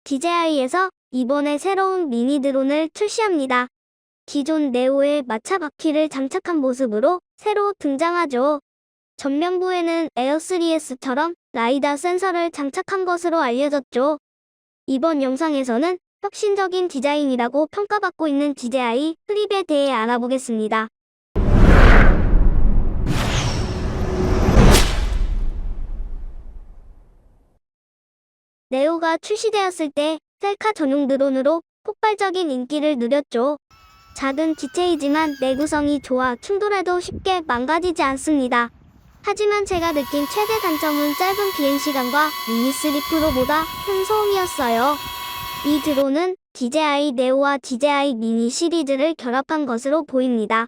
DJI에서 이번에 새로운 미니 드론을 출시합니다. 기존 네오의 마차 바퀴를 장착한 모습으로 새로 등장하죠. 전면부에는 에어3S처럼 라이다 센서를 장착한 것으로 알려졌죠. 이번 영상에서는 혁신적인 디자인이라고 평가받고 있는 DJI 플립에 대해 알아보겠습니다. 네오가 출시되었을 때 셀카 전용 드론으로 폭발적인 인기를 누렸죠. 작은 기체이지만 내구성이 좋아 충돌해도 쉽게 망가지지 않습니다. 하지만 제가 느낀 최대 단점은 짧은 비행시간과 미니3 프로보다 큰 소음이었어요. 이 드론은 DJI 네오와 DJI 미니 시리즈를 결합한 것으로 보입니다.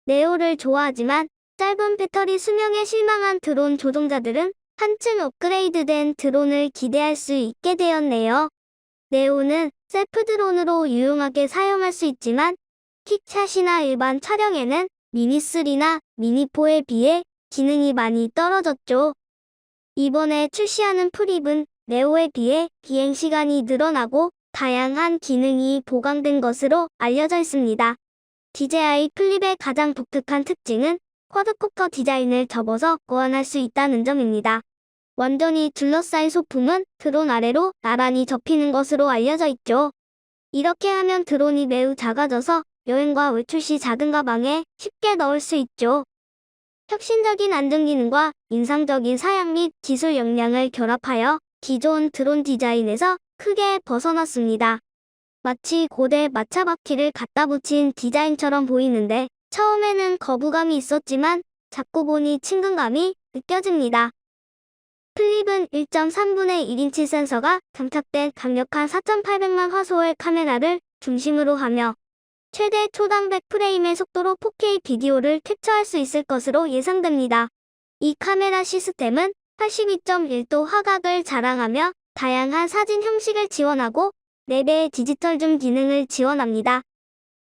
네오를 좋아하지만 짧은 배터리 수명에 실망한 드론 조종자들은 한층 업그레이드된 드론을 기대할 수 있게 되었네요. 네오는 셀프 드론으로 유용하게 사용할 수 있지만 킥샷이나 일반 촬영에는 미니3나 미니4에 비해 기능이 많이 떨어졌죠. 이번에 출시하는 플립은 네오에 비해 비행시간이 늘어나고 다양한 기능이 보강된 것으로 알려져 있습니다. DJI 플립의 가장 독특한 특징은 쿼드코터 디자인을 접어서 보완할 수 있다는 점입니다. 완전히 둘러싸인 소품은 드론 아래로 나란히 접히는 것으로 알려져 있죠. 이렇게 하면 드론이 매우 작아져서 여행과 외출 시 작은 가방에 쉽게 넣을 수 있죠. 혁신적인 안정 기능과 인상적인 사양 및 기술 역량을 결합하여 기존 드론 디자인에서 크게 벗어났습니다. 마치 고대 마차 바퀴를 갖다 붙인 디자인처럼 보이는데 처음에는 거부감이 있었지만 잡고 보니 친근감이 느껴집니다. 플립은 1.3분의 1인치 센서가 장착된 강력한 4800만 화소의 카메라를 중심으로 하며 최대 초당 100프레임의 속도로 4K 비디오를 캡처할 수 있을 것으로 예상됩니다. 이 카메라 시스템은 82.1도 화각을 자랑하며 다양한 사진 형식을 지원하고 4배의 디지털 줌 기능을 지원합니다.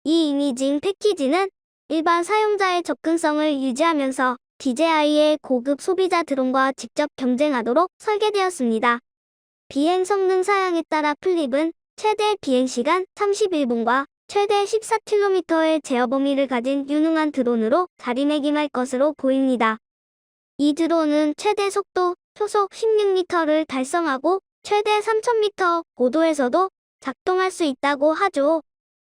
이 이미징 패키지는 일반 사용자의 접근성을 유지하면서 DJI의 고급 소비자 드론과 직접 경쟁하도록 설계되었습니다. 비행 성능 사양에 따라 플립은 최대 비행시간 31분과 최대 14km의 제어 범위를 가진 유능한 드론으로 자리매김할 것으로 보입니다. 이 드론은 최대 속도 초속 16m를 달성하고 최대 3000m 고도에서도 작동할 수 있다고 하죠.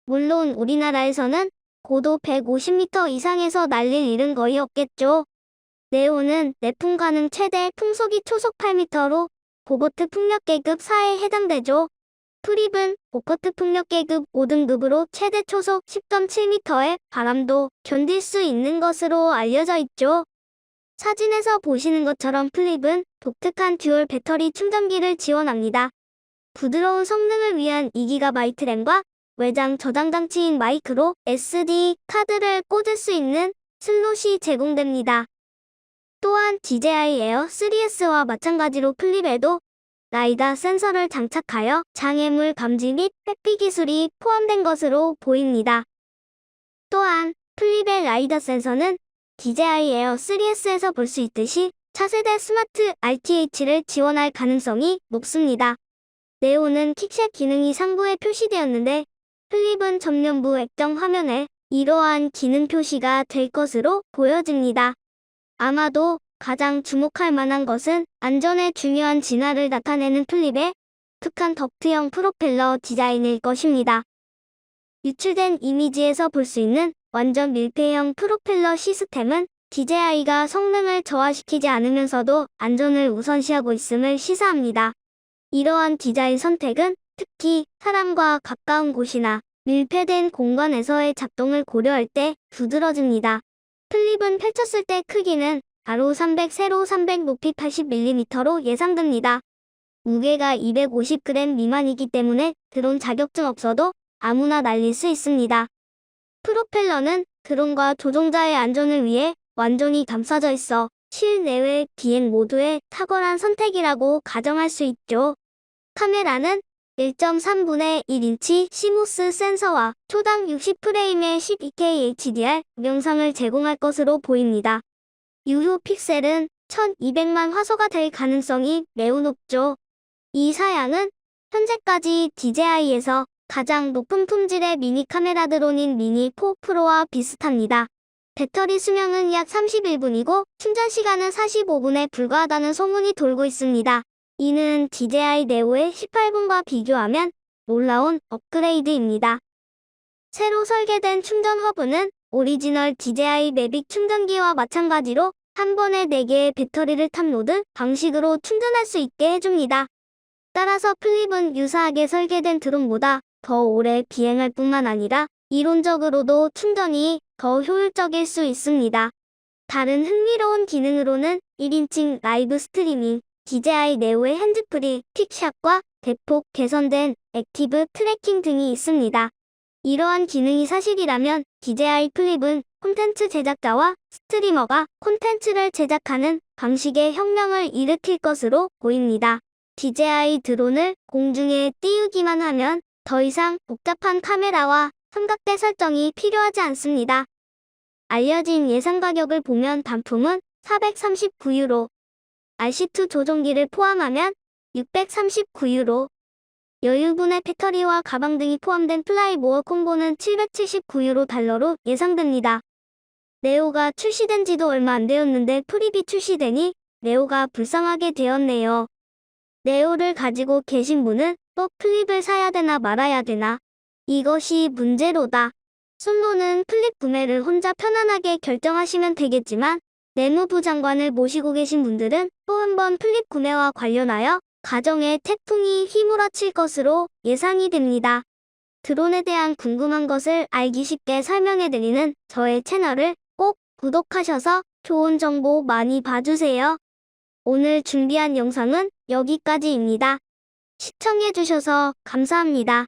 물론 우리나라에서는 고도 150m 이상에서 날릴 일은 거의 없겠죠. 네오는 내품 가능 최대 풍속이 초속 8m로 보보트 풍력계급 4에 해당되죠. 플립은 보보트 풍력계급 5등급으로 최대 초속 10.7m의 바람도 견딜 수 있는 것으로 알려져 있죠. 사진에서 보시는 것처럼 플립은 독특한 듀얼 배터리 충전기를 지원합니다. 부드러운 성능을 위한 2GB 램과 외장 저장 장치인 마이크로 SD 카드를 꽂을 수 있는 슬롯이 제공됩니다. 또한 DJI 에어 3S와 마찬가지로 플립에도 라이다 센서를 장착하여 장애물 감지 및 회피 기술이 포함된 것으로 보입니다. 또한 플립의 라이다 센서는 DJI 에어 3S에서 볼 수 있듯이 차세대 스마트 RTH를 지원할 가능성이 높습니다. 네오는 킥샷 기능이 상부에 표시되었는데 플립은 전면부 액정 화면에 이러한 기능 표시가 될 것으로 보여집니다. 아마도 가장 주목할 만한 것은 안전에 중요한 진화를 나타내는 플립의 독특한 덕트형 프로펠러 디자인일 것입니다. 유출된 이미지에서 볼 수 있는 완전 밀폐형 프로펠러 시스템은 DJI가 성능을 저하시키지 않으면서도 안전을 우선시하고 있음을 시사합니다. 이러한 디자인 선택은 특히 사람과 가까운 곳이나 밀폐된 공간에서의 작동을 고려할 때 두드러집니다. 플립은 펼쳤을 때 크기는 가로 300, 세로 300, 높이 80mm로 예상됩니다. 무게가 250g 미만이기 때문에 드론 자격증 없어도 아무나 날릴 수 있습니다. 프로펠러는 드론과 조종자의 안전을 위해 완전히 감싸져 있어 실내외 비행 모두의 탁월한 선택이라고 가정할 수 있죠. 카메라는 1.3분의 1인치 시모스 센서와 초당 60프레임의 12K HDR 영상을 제공할 것으로 보입니다. 유효 픽셀은 1200만 화소가 될 가능성이 매우 높죠. 이 사양은 현재까지 DJI에서 가장 높은 품질의 미니 카메라 드론인 미니 4 프로와 비슷합니다. 배터리 수명은 약 31분이고 충전 시간은 45분에 불과하다는 소문이 돌고 있습니다. 이는 DJI 네오의 18분과 비교하면 놀라운 업그레이드입니다. 새로 설계된 충전 허브는 오리지널 DJI 매빅 충전기와 마찬가지로 한 번에 4개의 배터리를 탑로드 방식으로 충전할 수 있게 해줍니다. 따라서 플립은 유사하게 설계된 드론보다 더 오래 비행할 뿐만 아니라 이론적으로도 충전이 더 효율적일 수 있습니다. 다른 흥미로운 기능으로는 1인칭 라이브 스트리밍, DJI 네오의 핸즈프리, 퀵샷과 대폭 개선된 액티브 트래킹 등이 있습니다. 이러한 기능이 사실이라면 DJI 플립은 콘텐츠 제작자와 스트리머가 콘텐츠를 제작하는 방식의 혁명을 일으킬 것으로 보입니다. DJI 드론을 공중에 띄우기만 하면 더 이상 복잡한 카메라와 삼각대 설정이 필요하지 않습니다. 알려진 예상 가격을 보면 단품은 439유로, RC2 조종기를 포함하면 639유로, 여유분의 배터리와 가방 등이 포함된 플라이모어 콤보는 779유로 달러로 예상됩니다. 네오가 출시된 지도 얼마 안 되었는데 플립이 출시되니 네오가 불쌍하게 되었네요. 네오를 가지고 계신 분은 또 플립을 사야 되나 말아야 되나? 이것이 문제로다. 솔로는 플립 구매를 혼자 편안하게 결정하시면 되겠지만 내무부 장관을 모시고 계신 분들은 또 한 번 플립 구매와 관련하여 가정에 태풍이 휘몰아칠 것으로 예상이 됩니다. 드론에 대한 궁금한 것을 알기 쉽게 설명해드리는 저의 채널을 꼭 구독하셔서 좋은 정보 많이 봐주세요. 오늘 준비한 영상은 여기까지입니다. 시청해주셔서 감사합니다.